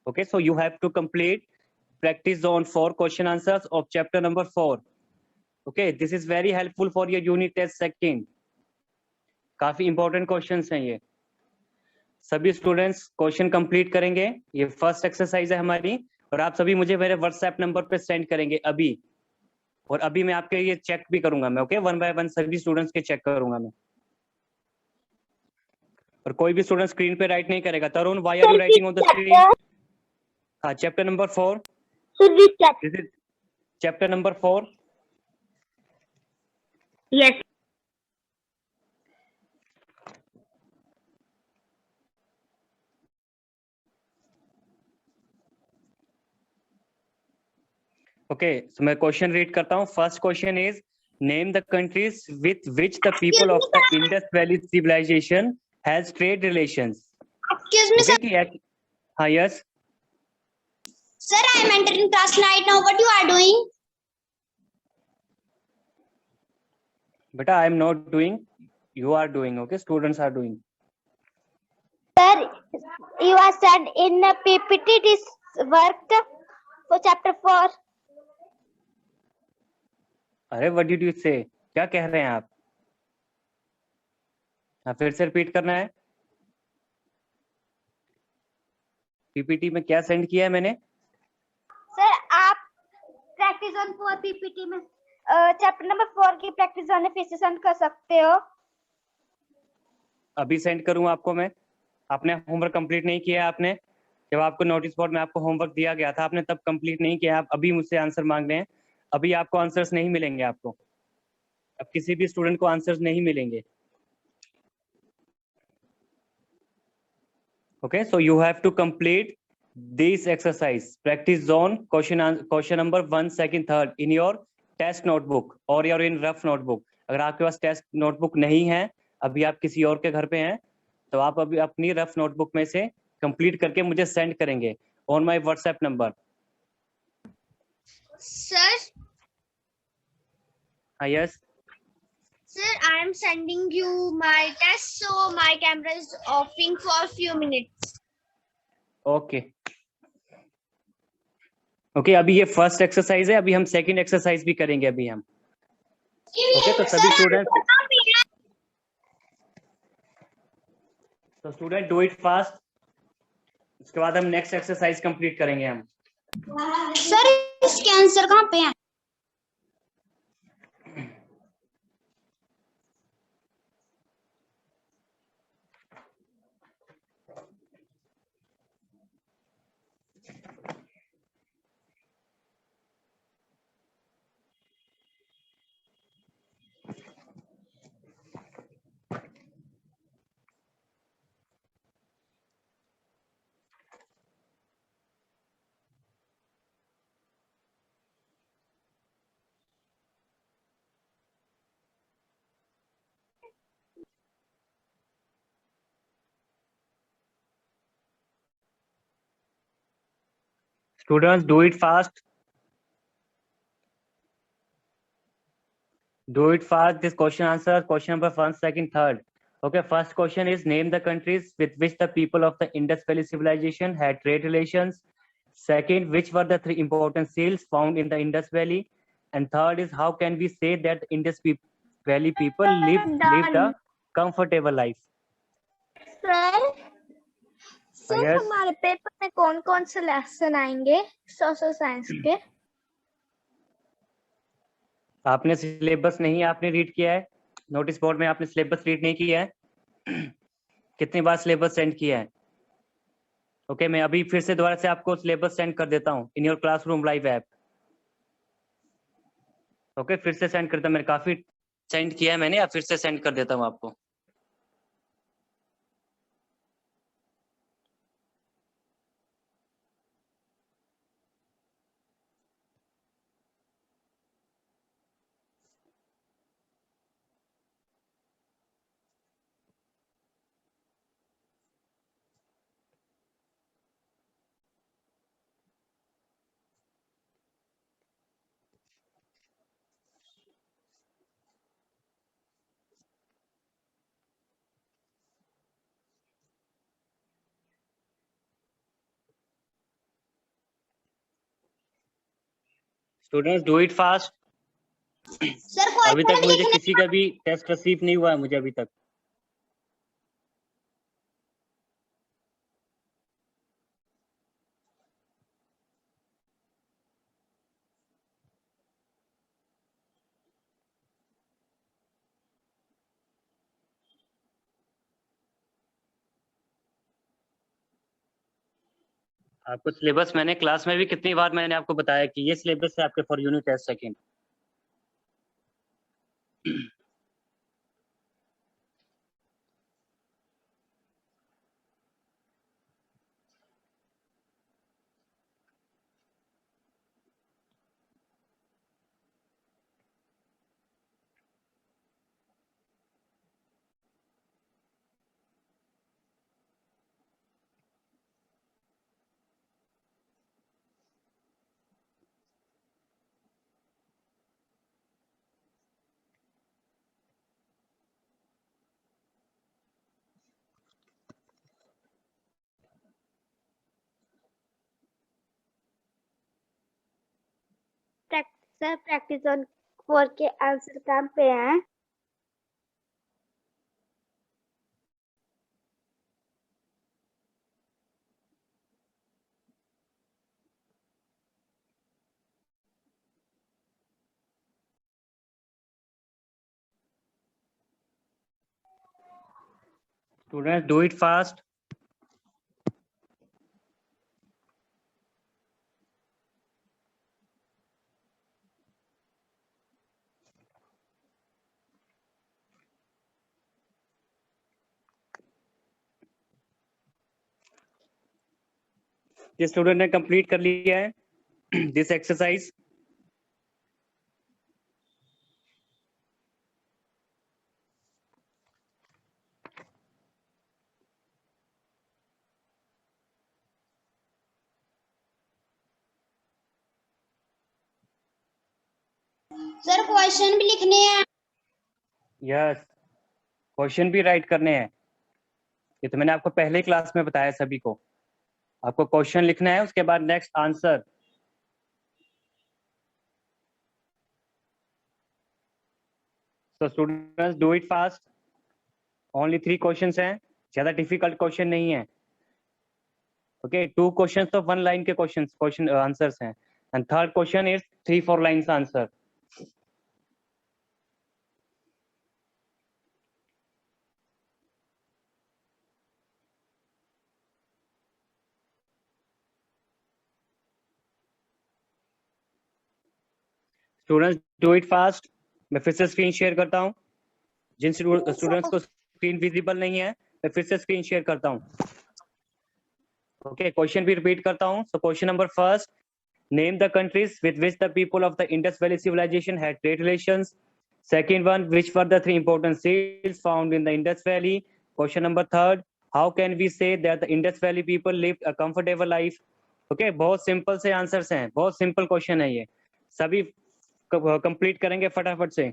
Okay, so you have to complete practice zone 4 question answers of chapter number 4. Okay, this is very helpful for your unit test second. काफी important questions हैं ये. सभी students question complete करेंगे. ये first exercise है हमारी और आप सभी मुझे मेरे व्हाट्सएप नंबर पे सेंड करेंगे अभी. और अभी मैं आपके ये चेक भी करूंगा मैं. ओके, वन बाय वन सभी स्टूडेंट्स के चेक करूंगा मैं. और कोई भी स्टूडेंट स्क्रीन पे राइट नहीं करेगा. Tarun, why are you writing on the screen? हाँ, chapter number 4. This is chapter number 4. Yes. Okay, so मैं क्वेश्चन रीड करता हूँ. First question is name the countries with which the people of the Indus valley civilisation has trade relations. Excuse me, sir. हाँ, yes. Sir, I am entering class right now. What you are doing? बेटा, I am not doing, you are doing. Okay, students are doing. Sir, you are said in the PPT this worked for chapter 4. अरे what did you से? क्या कह रहे हैं आप? हाँ, फिर से रिपीट करना है. पीपीटी में क्या सेंड किया है मैंने? सर, आप प्रैक्टिस ऑन 4 पीपीटी में चैप्टर नंबर 4 की प्रैक्टिस ऑन फिर से सेंड कर सकते हो. अभी सेंड करूँ आपको मैं? आपने होमवर्क कंप्लीट नहीं किया है. आपने जब आपको नोटिस बोर्ड में आपको होमवर्क दिया गया था, आपने तब कंप्लीट नहीं किया. आप अभी मुझसे आंसर मांग रहे हैं. अभी आपको आंसर्स नहीं मिलेंगे. आपको अब किसी भी स्टूडेंट को आंसर्स नहीं मिलेंगे. Okay, so you have to complete this exercise practice zone question number 1, 2, 3 in your test notebook or your in rough notebook. अगर आपके पास टेस्ट नोटबुक नहीं है, अभी आप किसी और के घर पे हैं, तो आप अभी अपनी रफ नोटबुक में से कंप्लीट करके मुझे सेंड करेंगे on my WhatsApp number. Sir, हाँ, yes. Sir, I am sending you my test, so my camera is offing for a few minutes. Okay. Okay, अभी ये फर्स्ट एक्सरसाइज है. अभी हम सेकंड एक्सरसाइज भी करेंगे अभी हम. ओके, तो सभी स्टूडेंट डू इट फास्ट. उसके बाद हम नेक्स्ट एक्सरसाइज कंप्लीट करेंगे हम. सर, इसके आंसर कहाँ पे हैं? Students, do it fast. Do it fast. This question answer, question number 1, 2, 3. Okay, first question is name the countries with which the people of the Indus Valley civilization had trade relations. Second, which were the 3 important seals found in the Indus Valley? And third is how can we say that Indus Valley people lived a comfortable life? Sir, Yes. हमारे paper में कौन कौन से lesson आएंगे social science के? आपने syllabus नहीं आपने रीड किया है. नोटिस बोर्ड में आपने सिलेबस रीड नहीं किया है. कितनी बार सिलेबस सेंड किया है? ओके, मैं अभी फिर से दोबारा से आपको सिलेबस सेंड कर देता हूँ in your classroom live app. Okay, फिर से सेंड करता हूँ. मैंने काफी सेंड किया है मैंने. अब फिर से सेंड कर देता हूँ आपको. Students do it fast. Sir अभी तक क्वेश्चन मुझे लिखने किसी का भी टेस्ट रिसीव नहीं हुआ है मुझे अभी तक। आपको सिलेबस मैंने क्लास में भी कितनी बार मैंने आपको बताया कि ये सिलेबस है आपके for unit test second. Sir practice on 4 के आंसर कहाँ पे हैं? Students do it fast. ये स्टूडेंट ने कंप्लीट कर लिया है दिस एक्सरसाइज। सर क्वेश्चन भी लिखने हैं। यस, क्वेश्चन भी राइट करने हैं। ये तो मैंने आपको पहले क्लास में बताया सभी को। आपको क्वेश्चन लिखना है, उसके बाद next answer. So students do it fast. Only 3 questions हैं, ज्यादा डिफिकल्ट क्वेश्चन नहीं है। ओके, 2 क्वेश्चंस तो 1 लाइन के क्वेश्चन आंसर्स हैं, and third question is 3-4 lines answer. Students do it fast. मैं फिर से स्क्रीन शेयर करता हूँ। जिन स्टूडेंट्स को स्क्रीन विजिबल नहीं है, मैं फिर से स्क्रीन शेयर करता हूँ। ओके, क्वेश्चन भी रिपीट करता हूँ। So question number first, name the countries with which the people of the Indus valley civilisation had trade relations. Second one, which were the 3 important seals found in the Indus Valley? Question number third, how can we say that the Indus Valley people lived a comfortable life? Okay, बहुत simple से answers हैं, बहुत simple question है ये। सभी complete करेंगे फटाफट से।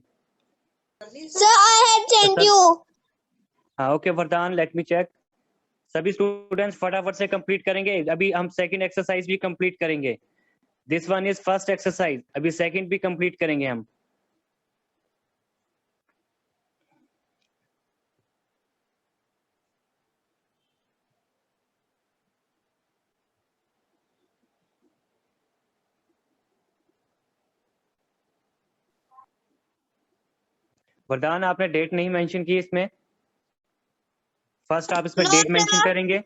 Sir, I have sent you. हाँ ओके वरदान, लेट मी चेक। सभी स्टूडेंट्स फटाफट से कंप्लीट करेंगे। अभी हम सेकंड एक्सरसाइज भी कंप्लीट करेंगे। This one is first exercise, अभी सेकंड भी कंप्लीट करेंगे हम। वरदान, आपने डेट नहीं मेंशन की इसमें। फर्स्ट आप इसमें No, डेट मेंशन sir. करेंगे।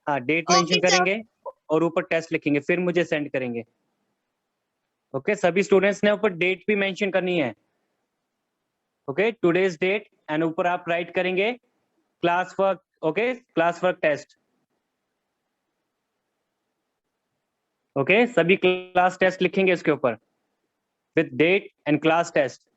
हाँ, डेट Okay, मेंशन sir. करेंगे और ऊपर टेस्ट लिखेंगे, फिर मुझे सेंड करेंगे। ओके, सभी स्टूडेंट्स ने ऊपर डेट भी मेंशन करनी है। ओके, टुडेज डेट, एंड ऊपर आप राइट करेंगे class work. Okay, class work test. Okay, सभी क्लास टेस्ट लिखेंगे इसके ऊपर with date and class test.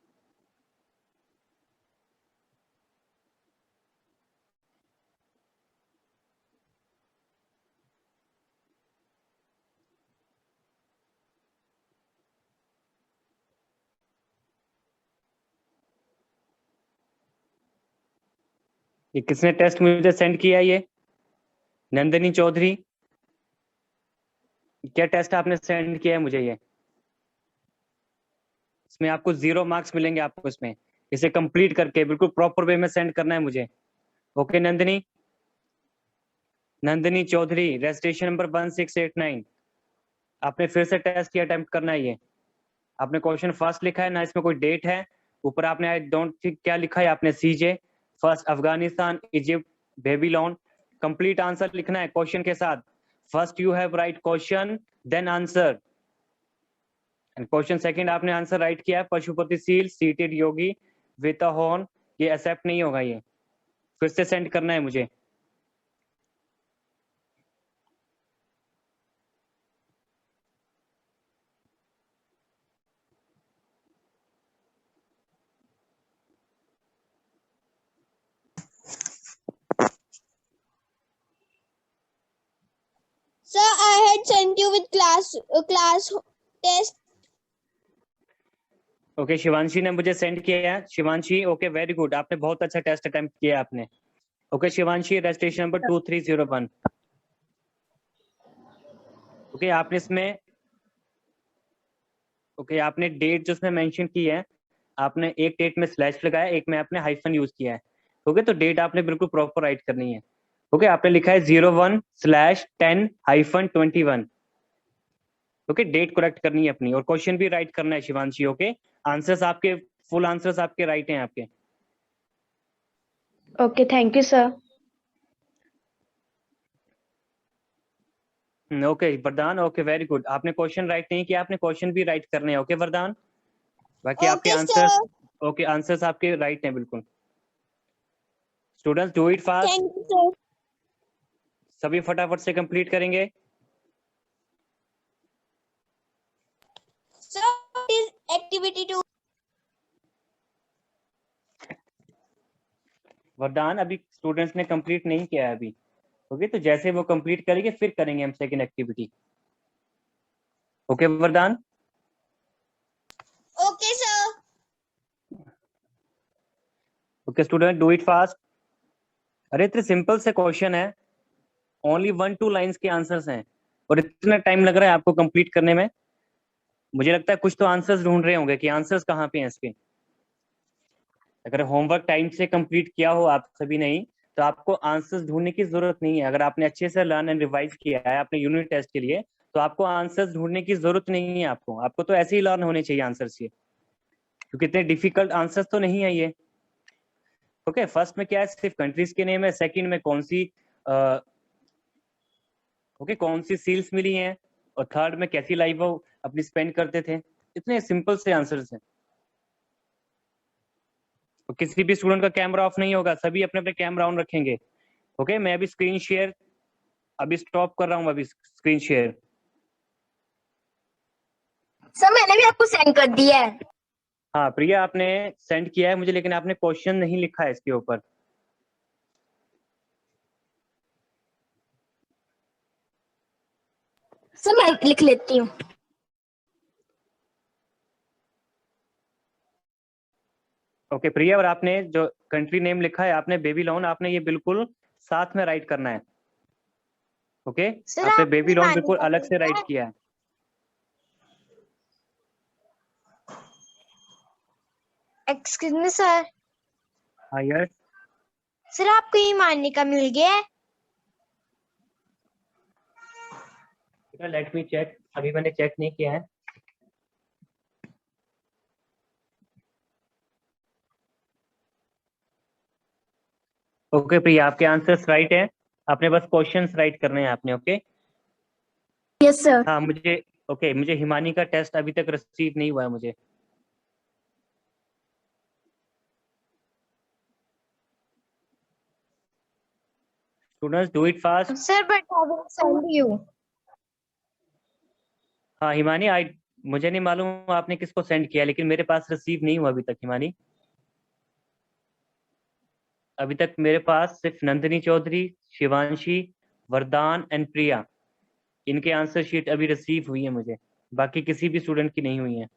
ये किसने टेस्ट मुझे सेंड किया? ये नंदिनी चौधरी, क्या टेस्ट आपने सेंड किया है मुझे ये? इसमें आपको 0 मार्क्स मिलेंगे आपको इसमें। इसे कंप्लीट करके बिल्कुल प्रॉपर वे में सेंड करना है मुझे। Okay Nandini, Nandini Chaudhary, registration number 1689। आपने फिर से टेस्ट की अटेम्प्ट करना है ये। आपने क्वेश्चन फर्स्ट लिखा है ना, इसमें कोई डेट है। ऊपर आपने आई डोंट थिंक क्या लिखा है आपने, सीजे first Afghanistan Egypt Babylon. Complete answer लिखना है क्वेश्चन के साथ। First you have write question then answer. And question second आपने आंसर राइट किया है, Pashupati seal seated yogi with a horn. ये एक्सेप्ट नहीं होगा, ये फिर से सेंड करना है मुझे। Sir, I had sent you with class test. Okay Shivanshi ने मुझे सेंड किया है। शिवांशी ओके वेरी गुड, आपने बहुत अच्छा टेस्ट अटेम्प्ट किया आपने। Okay Shivanshi, registration number 2301। Okay आपने इसमें ओके आपने डेट जो इसमें मेंशन की है, आपने एक डेट में स्लैश लगाया, एक में आपने हाइफन यूज किया है। ओके तो डेट आपने बिल्कुल प्रॉपर राइट करनी है। ओके आपने लिखा है 01/10-21। ओके डेट करेक्ट करनी है अपनी, और क्वेश्चन भी राइट करना है शिवांशी। ओके आंसर्स आपके फुल आंसर्स आपके राइट हैं आपके। Okay, thank you, sir. Okay वरदान, ओके वेरी गुड, आपने क्वेश्चन राइट नहीं किया, आपने क्वेश्चन भी राइट करने हैं। ओके वरदान, बाकी आपके Okay, answers sir. Okay answers आपके राइट हैं बिल्कुल। Students do it fast, Thank you, sir. सभी फटाफट से कंप्लीट करेंगे। Sir, what is activity 2? वरदान अभी स्टूडेंट्स ने कंप्लीट नहीं किया है अभी। ओके तो जैसे वो कंप्लीट करेंगे फिर करेंगे हम सेकंड एक्टिविटी। ओके वरदान, Okay, sir. Okay student do it fast. अरे इतने सिंपल से क्वेश्चन है, ओनली 1-2 लाइंस के आंसर्स हैं, और इतना टाइम लग रहा है आपको कंप्लीट करने में। मुझे लगता है कुछ तो आंसर्स ढूंढ रहे होंगे कि आंसर्स कहाँ पे हैं इसके। अगर होमवर्क टाइम से कंप्लीट किया हो आप सभी नहीं, तो आपको आंसर्स ढूंढने की जरूरत नहीं है। अगर आपने अच्छे से लर्न एंड रिवाइज किया है अपने यूनिट टेस्ट के लिए, तो आपको आंसर्स ढूंढने की जरूरत नहीं है। आपको तो ऐसे ही लर्न होने चाहिए आंसर्स ये, क्योंकि इतने डिफिकल्ट आंसर्स तो नहीं है ये। ओके फर्स्ट में क्या है, सिर्फ कंट्रीज के नेम है। सेकंड में कौन सी कौन सी सील्स मिली हैं, और थर्ड में कैसी लाइफ वो अपनी स्पेंड करते थे। इतने सिंपल से आंसर्स हैं। तो किसी भी स्टूडेंट का कैमरा ऑफ नहीं होगा, सभी अपने अपने कैमरा ऑन रखेंगे। ओके मैं अभी स्क्रीन शेयर अभी स्टॉप कर रहा हूँ, अभी स्क्रीन शेयर। सर मैंने भी आपको सेंड कर दिया है। हाँ प्रिया आपने सेंड किया है मुझे, लेकिन आपने क्वेश्चन नहीं लिखा है इसके ऊपर। सर मैं लिख लेती हूँ। ओके प्रिया, और आपने जो कंट्री नेम लिखा है आपने बेबीलोन, आपने ये बिल्कुल साथ में राइट करना है। ओके सर आपने आप बेबीलोन हिमानी बिल्कुल का अलग से लिखा राइट है? किया है। Excuse me sir. हाँ यस, सर आपको हिमानी का मिल गया है? लेट मी चेक, अभी मैंने चेक नहीं किया है। ओके प्रिया आपके आंसर्स राइट हैं, आपने बस क्वेश्चंस राइट करने हैं आपने। Okay yes sir. हाँ मुझे हिमानी का टेस्ट अभी तक रिसीव नहीं हुआ है मुझे। Students do it fast. Sir but I will send you. हाँ हिमानी आई, मुझे नहीं मालूम आपने किसको सेंड किया, लेकिन मेरे पास रिसीव नहीं हुआ अभी तक हिमानी। अभी तक मेरे पास सिर्फ नंदिनी चौधरी, शिवांशी, वरदान एंड प्रिया, इनके आंसर शीट अभी रिसीव हुई है मुझे, बाकी किसी भी स्टूडेंट की नहीं हुई है।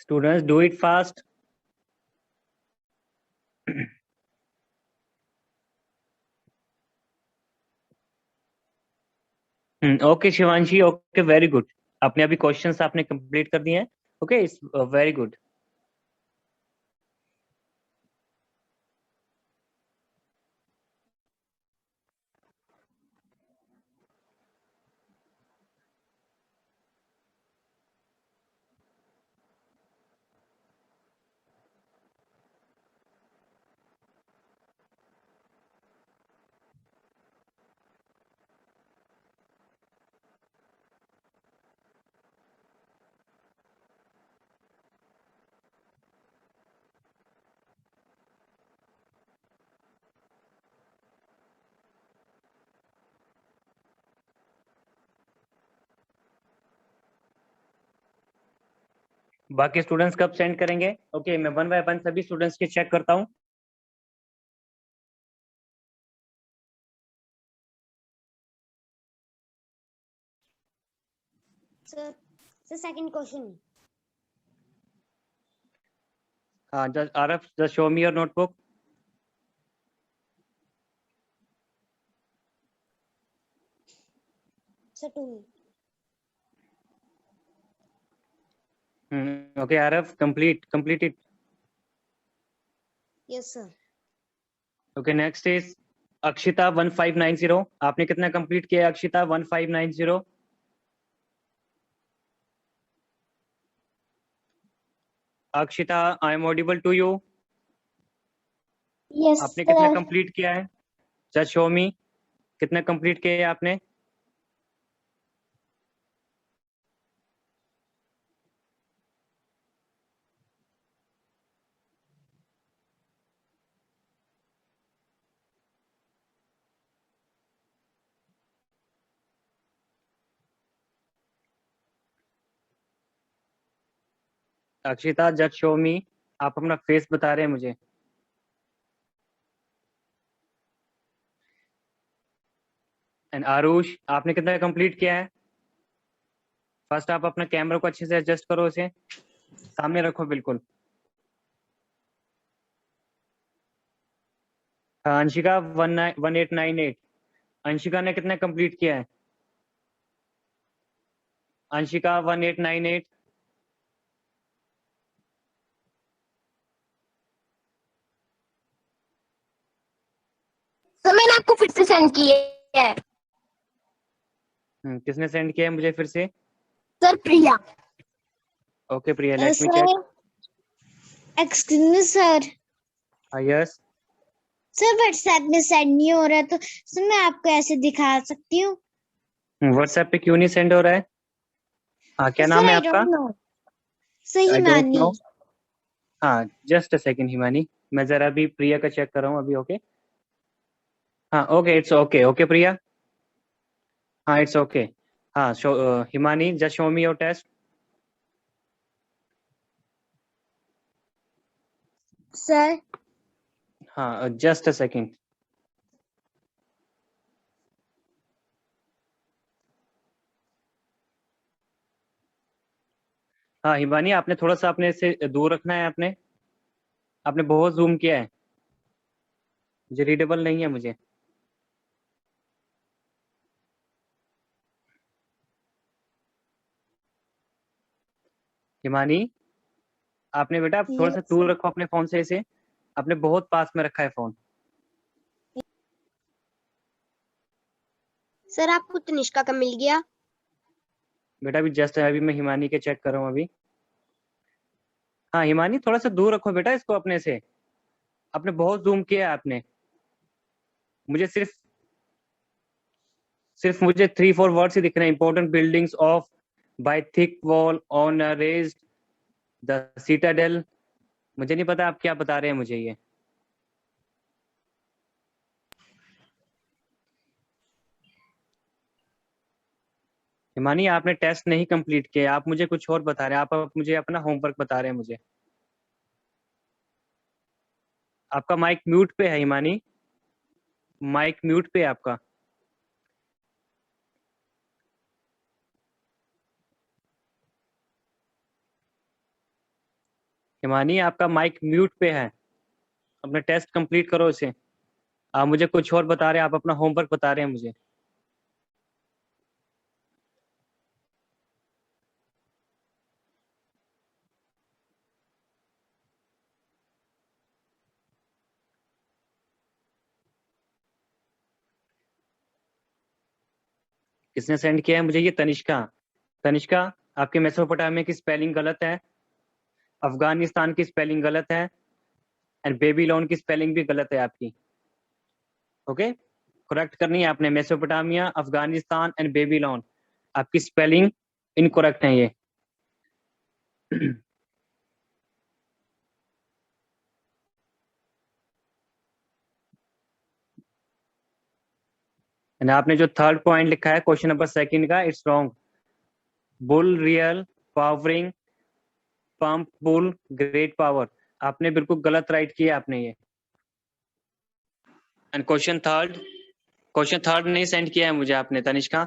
Students, do it fast. Okay Shivanshi, okay very good. आपने अभी क्वेश्चंस आपने कंप्लीट कर दिए हैं। Okay, it's very good. बाकी स्टूडेंट्स कब सेंड करेंगे? ओके, मैं वन बाय वन सभी स्टूडेंट्स के चेक करता हूँ। Sir, second question. हाँ, just Araf, just show me your notebook. Sir, to me. Okay, Araf, complete it. Yes, sir. Okay, next is Akshita 1590. आपने कितना कंप्लीट किया है Akshita 1590? Akshita, I am audible to you? Yes, आपने कितना sir. Complete किया है? Just show मी, कितना complete किया है आपने? अक्षिता, जस्ट शो मी, आप अपना फेस बता रहे हैं मुझे। एंड आरुष, आपने कितना कंप्लीट किया है? फर्स्ट आप अपना कैमरा को अच्छे से एडजस्ट करो, इसे सामने रखो बिल्कुल। अंशिका 1898, अंशिका ने कितना कंप्लीट किया है? अंशिका 1898। सर मैंने आपको फिर से सेंड किया है। किसने सेंड किया है मुझे फिर से? Sir Priya. Okay Priya, let me Sir, check. excuse me, sir. Yes, sir WhatsApp में सेंड नहीं हो रहा है तो सर मैं आपको ऐसे दिखा सकती हूँ। व्हाट्सएप पे क्यों नहीं सेंड हो रहा है? हाँ, क्या नाम सर है आई आपका? Don't know. Sir I don't Himani. No. हाँ, जस्ट अ सेकंड हिमानी, मैं जरा अभी प्रिया का चेक कर रहा हूँ अभी। ओके, हाँ, okay, it's okay. Okay Priya, हाँ इट्स ओके। हाँ, Himani, just show me your test. Sir हाँ, जस्ट अ सेकंड। हाँ हिमानी, आपने थोड़ा सा अपने से दूर रखना है। आपने आपने बहुत जूम किया है, मुझे रीडेबल नहीं है मुझे। हिमानी, आपने बेटा आप थोड़ा सा Yes, दूर sir. रखो अपने फोन से इसे, आपने बहुत पास में रखा है फोन। सर आपको तनिष्का का मिल गया? बेटा अभी जस्ट अभी मैं हिमानी के चेक कर रहा हूँ अभी। हाँ हिमानी, थोड़ा सा दूर रखो बेटा इसको अपने से, आपने बहुत जूम किया है आपने। मुझे सिर्फ मुझे 3-4 वर्ड्स ही दिख रहे हैं। Important buildings of by thick wall on raised the citadel. मुझे नहीं पता आप क्या बता रहे हैं मुझे ये। हिमानी, आपने टेस्ट नहीं कंप्लीट किया, आप मुझे कुछ और बता रहे हैं। आप मुझे अपना होमवर्क बता रहे हैं मुझे। आपका माइक म्यूट पे है हिमानी, माइक म्यूट पे है आपका। हिमानी आपका माइक म्यूट पे है, अपना टेस्ट कंप्लीट करो इसे। आप मुझे कुछ और बता रहे हैं, आप अपना होमवर्क बता रहे हैं मुझे। किसने सेंड किया है मुझे? ये तनिष्का। तनिष्का, आपके मेसोपोटामिया की स्पेलिंग गलत है, अफगानिस्तान की स्पेलिंग गलत है, एंड बेबीलोन की स्पेलिंग भी गलत है आपकी। ओके, करेक्ट करनी है आपने। मेसोपोटामिया, अफगानिस्तान एंड बेबीलोन, आपकी स्पेलिंग इनकरेक्ट है ये। एंड आपने जो थर्ड पॉइंट लिखा है क्वेश्चन नंबर सेकंड का, it's wrong. Bull real powering pump bull great power, आपने बिल्कुल गलत राइट किया आपने ये। एंड क्वेश्चन थर्ड नहीं सेंड किया है मुझे आपने तनिष्का।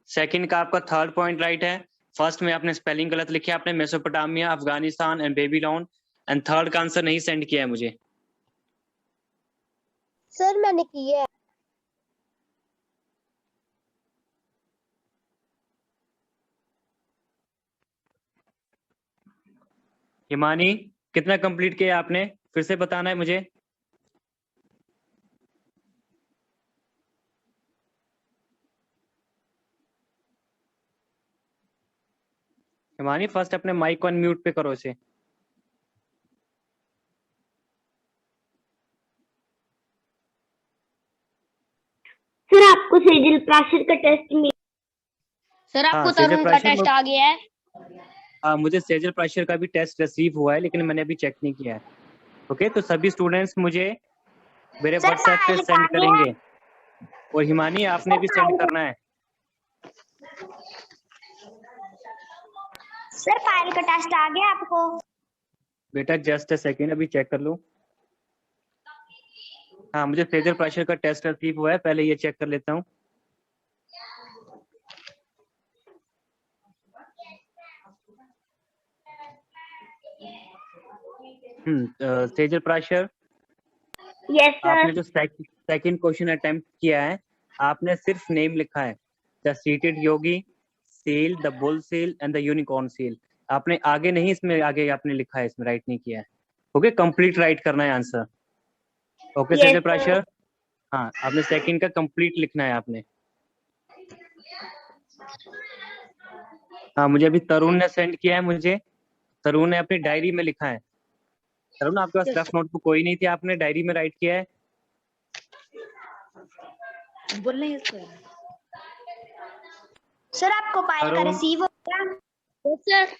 सेकंड का आपका थर्ड पॉइंट राइट है, फर्स्ट में आपने स्पेलिंग गलत लिखी है आपने, Mesopotamia, Afghanistan and Babylon, and third का आंसर नहीं सेंड किया है मुझे। सर मैंने किया है। हिमानी, कितना कंप्लीट किया आपने? फिर से बताना है मुझे। हिमानी, फर्स्ट अपने माइक को अनम्यूट पे करो इसे। सर आपको सेजल प्राशर का टेस्ट मिला। सर हाँ, आपको सेजल तरुण का प्राशर टेस्ट आ गया है। मुझे सेजल प्राशर का भी टेस्ट रिसीव हुआ है, लेकिन मैंने अभी चेक नहीं किया है। ओके, तो सभी स्टूडेंट्स मुझे मेरे सर व्हाट्सएप पे पायल सेंड का गया। करेंगे, और हिमानी आपने भी सेंड करना है। सर पायल का टेस्ट आ गया आपको? बेटा जस्ट अ सेकेंड, अभी चेक कर लूं। हाँ, मुझे सेजल प्राशर का टेस्ट रिसीव हुआ है, पहले ये चेक कर लेता हूँ। सेजल प्राशर, यस आपने सर। जो सेकंड क्वेश्चन अटेम्प्ट किया है, आपने सिर्फ नेम लिखा है, the seated yogi, seal, the bull seal and the unicorn seal. आपने आगे नहीं, इसमें आगे आपने लिखा है, इसमें राइट नहीं किया है। ओके, कंप्लीट राइट करना है answer. Okay Yes, Sejal sir. Prashar, हाँ आपने सेकंड का कंप्लीट लिखना है आपने। हाँ, मुझे अभी तरुण ने सेंड किया है मुझे, तरुण ने अपनी डायरी में लिखा है। तरुण, आपके पास रफ नोटबुक कोई नहीं थी, आपने डायरी में राइट किया है। बोल रहे हैं सर। सर आपको पायल का तरुण, रिसीव हो गया? सर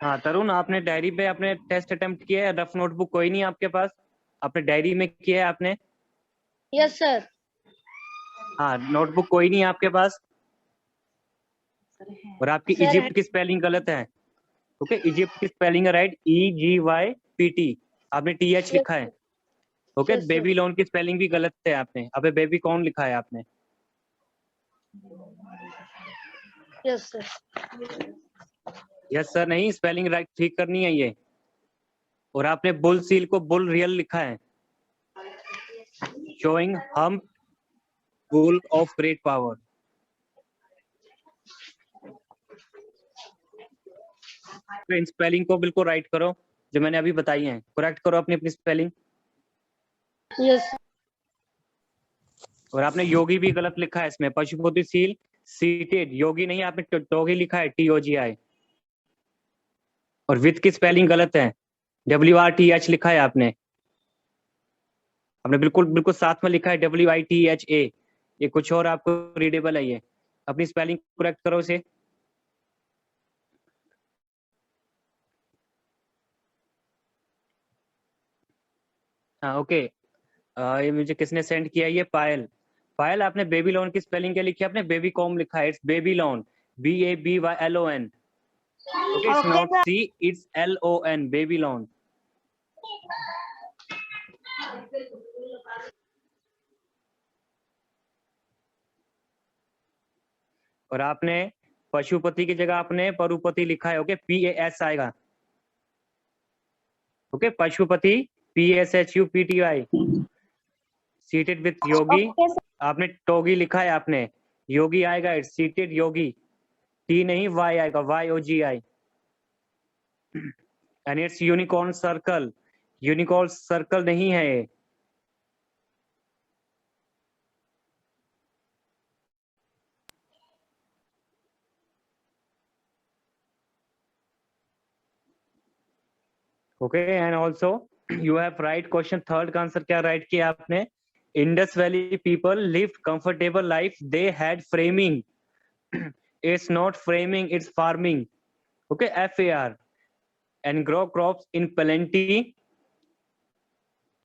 हाँ तरुण, आपने डायरी पे अपने टेस्ट अटेम्प्ट किया है, रफ नोटबुक कोई नहीं आपके पास, आपने डायरी में किया है आपने। Yes sir. हाँ, नोटबुक कोई नहीं है आपके पास, और आपकी सर इजिप्ट की स्पेलिंग गलत है। ओके, इजिप्ट की स्पेलिंग है राइट, EGYPT, आपने TH लिखा है। Okay, Yes, sir. बेबीलोन की स्पेलिंग भी गलत है आपने, अबे बेबी कौन लिखा है आपने। Yes sir. यस सर नहीं, स्पेलिंग राइट ठीक करनी है ये। और आपने बुल सील को बुल रियल लिखा है, शोइंग हम bull of great power. In spelling को बिल्कुल राइट करो, जो मैंने अभी बताई है, करेक्ट करो अपनी अपनी स्पेलिंग। यस और आपने योगी भी गलत लिखा है इसमें, पशुपति सील सीटेड योगी नहीं, आपने टोगी लिखा है, TOGI। और विथ की स्पेलिंग गलत है, WRTH लिखा है आपने बिल्कुल बिल्कुल साथ में लिखा है WITHA, ये कुछ और आपको रीडेबल है ये। अपनी स्पेलिंग करेक्ट करो इसे। हाँ ओके, ये मुझे किसने सेंड किया है? ये पायल। पायल, आपने बेबीलोन की स्पेलिंग क्या लिखी है? आपने बेबी कॉम लिखा है, it's Babylon, BABYLON। Okay, it's not C, it's LON, Babylon. और आपने पशुपति की जगह आपने परुपति लिखा है। ओके, PAS आएगा। Okay, Pashupati, PSHUPTY. Seated with Yogi. Okay, sir. आपने टोगी लिखा है आपने, योगी आएगा, इट्स सीटेड योगी, टी नहीं वाई आएगा, YOGI. And it's unicorn circle, unicorn circle नहीं है ये. Okay, and also you have write question third का आंसर क्या राइट किया आपने? Indus valley people lived comfortable life, they had framing. It's not framing, it's farming. Okay, FAR. And grow crops in plenty,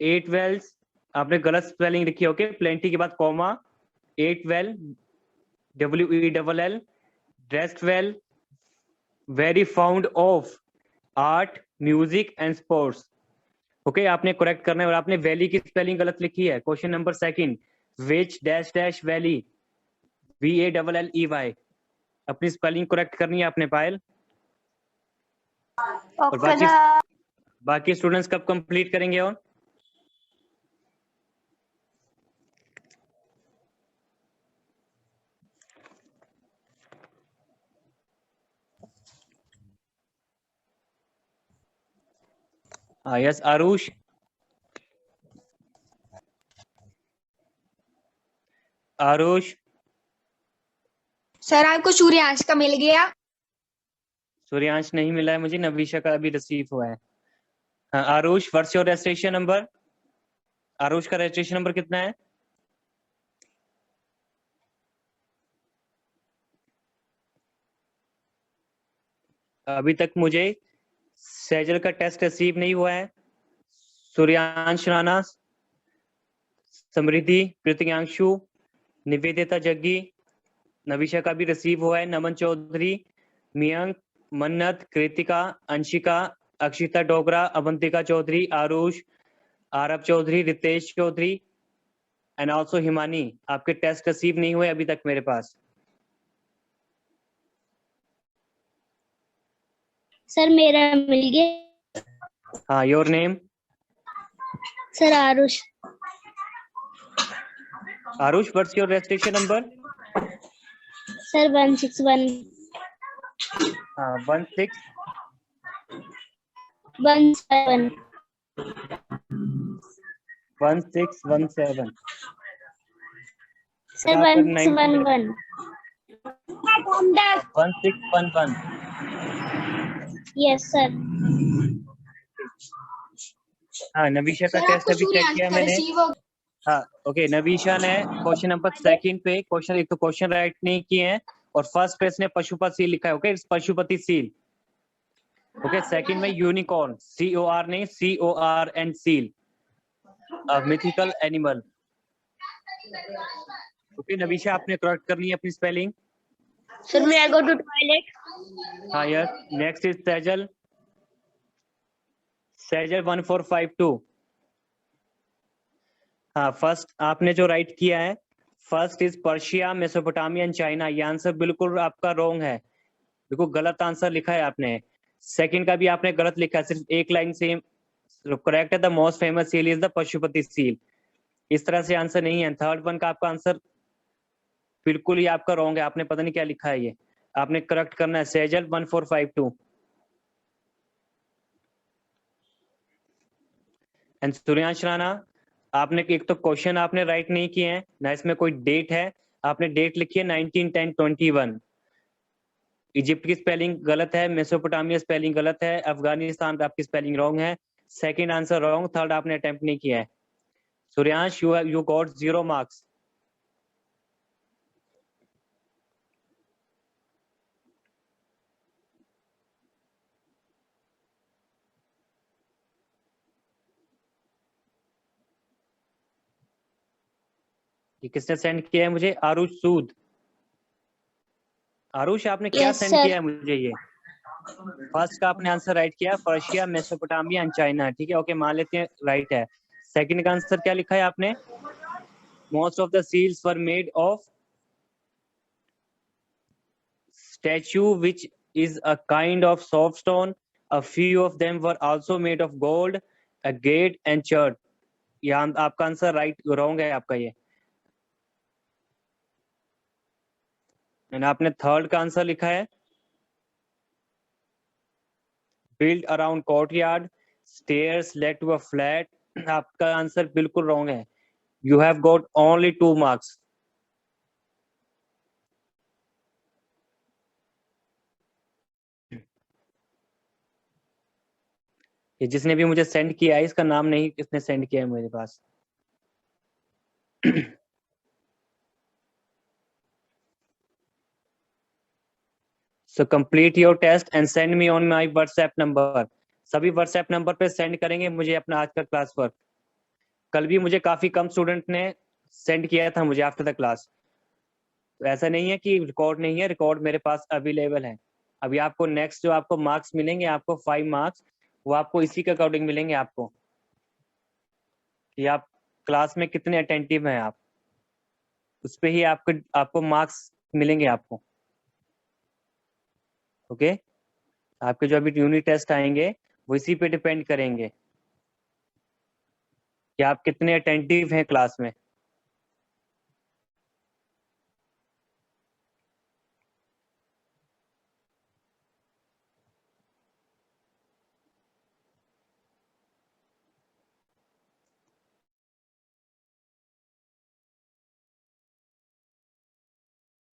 at wells. आपने गलत spelling लिखी है. Okay, plenty के बाद comma, at well, WELL, dressed well, very found of art, music and sports. Okay, आपने correct करना है. और आपने वैली की स्पेलिंग गलत लिखी है. क्वेश्चन नंबर सेकंड, विच डैश डैश वैली, VALLEY. अपनी स्पेलिंग करेक्ट करनी है आपने पायल. और Okay, sir. बाकी स्टूडेंट्स कब कंप्लीट करेंगे? और यस, आरुष. आरुष, सर आपको सूर्यांश का मिल गया? सूर्यांश नहीं मिला है मुझे, नवीशा का अभी रिसीव हुआ है. हाँ, Aarush, what's your registration number? Aarush का रजिस्ट्रेशन नंबर कितना है? अभी तक मुझे सेजल का टेस्ट रिसीव नहीं हुआ है. सूर्यांश राणा, समृद्धि, कृतियांशु, निवेदिता जग्गी, नवीशा का भी रिसीव हुआ है. नमन चौधरी, मियंक, मन्नत, कृतिका, अंशिका, अक्षिता डोगरा, अवंतिका चौधरी, आरुष, आरब चौधरी, रितेश चौधरी एंड ऑल्सो हिमानी. आपके टेस्ट रिसीव नहीं हुए अभी तक मेरे पास. सर मेरा मिल गया। हाँ, your name? Sir Aarush. Aarush, what's your registration number? Sir 161 हाँ, 16 17 1617. सर 111 1611. Yes sir. हाँ, नवीशा का टेस्ट अभी चेक किया मैंने. हाँ, ओके, नवीशा ने क्वेश्चन नंबर सेकंड पे क्वेश्चन, एक तो क्वेश्चन राइट नहीं किए हैं और फर्स्ट पे इसने पशुपति सील लिखा है. Okay, it's Pashupati seal. Okay, second में यूनिकॉर्न, COR नहीं, CORN सील, अ मिथिकल एनिमल. ओके, नवीशा आपने करेक्ट करनी है अपनी spelling. Sir, may I go to toilet? हाँ yes. Next is Sejal. Sejal 1452. हाँ, फर्स्ट आपने जो राइट किया है, first is Persia, Mesopotamia and China. ये आंसर बिल्कुल आपका रॉन्ग है, बिल्कुल गलत आंसर लिखा है आपने. सेकंड का भी आपने गलत लिखा है, सिर्फ एक लाइन सेम करेक्ट है. The most famous seal is the Pashupati seal. इस तरह से आंसर नहीं है. थर्ड वन का आपका आंसर बिल्कुल ही आपका रॉन्ग है, आपने पता नहीं क्या लिखा है. ये आपने करेक्ट करना है. सेजल 1452. एंड सूर्यांश राणा, आपने एक तो क्वेश्चन आपने राइट नहीं किए हैं ना, इसमें कोई डेट है. आपने डेट लिखी है 1910-21. इजिप्ट की स्पेलिंग गलत है, मेसोपोटामिया स्पेलिंग गलत है, अफगानिस्तान आपकी स्पेलिंग रॉन्ग है. सेकंड आंसर रॉन्ग, थर्ड आपने अटेम्प्ट नहीं किया है. Suryansh, you got 0 marks. ये किसने सेंड किया है मुझे? आरुष सूद. आरुष, आपने क्या Yes, सेंड sir. किया है मुझे? ये फर्स्ट का आपने आंसर राइट किया, पर्शिया, मेसोपोटामिया एंड चाइना. ठीक है, ओके, मान लेते हैं राइट है. सेकंड का आंसर क्या लिखा है आपने? Most of the seals were made of statue which is a kind of soft stone A few of them were also made of gold, agate and chert. यहाँ आपका आंसर राइट रॉन्ग है आपका ये। And आपने third का answer लिखा है built around courtyard, stairs led to a flat. आपका आंसर बिल्कुल रॉन्ग है। You have got only 2 marks. ये जिसने भी मुझे सेंड किया है इसका नाम नहीं किसने सेंड किया है मेरे पास। So complete your test and send me on my WhatsApp number. सभी WhatsApp नंबर पे सेंड करेंगे मुझे अपना आज का क्लास वर्क। कल भी मुझे काफी कम स्टूडेंट ने सेंड किया था मुझे आफ्टर द क्लास। तो ऐसा नहीं है कि रिकॉर्ड नहीं है, रिकॉर्ड मेरे पास अवेलेबल है। अभी आपको नेक्स्ट जो आपको मार्क्स मिलेंगे, आपको 5 मार्क्स, वो आपको इसी के अकॉर्डिंग मिलेंगे आपको कि आप क्लास में कितने अटेंटिव हैं आप, उस पे ही आपको मार्क्स मिलेंगे आपको। ओके आपके जो अभी यूनिट टेस्ट आएंगे वो इसी पे डिपेंड करेंगे कि आप कितने अटेंटिव हैं क्लास में।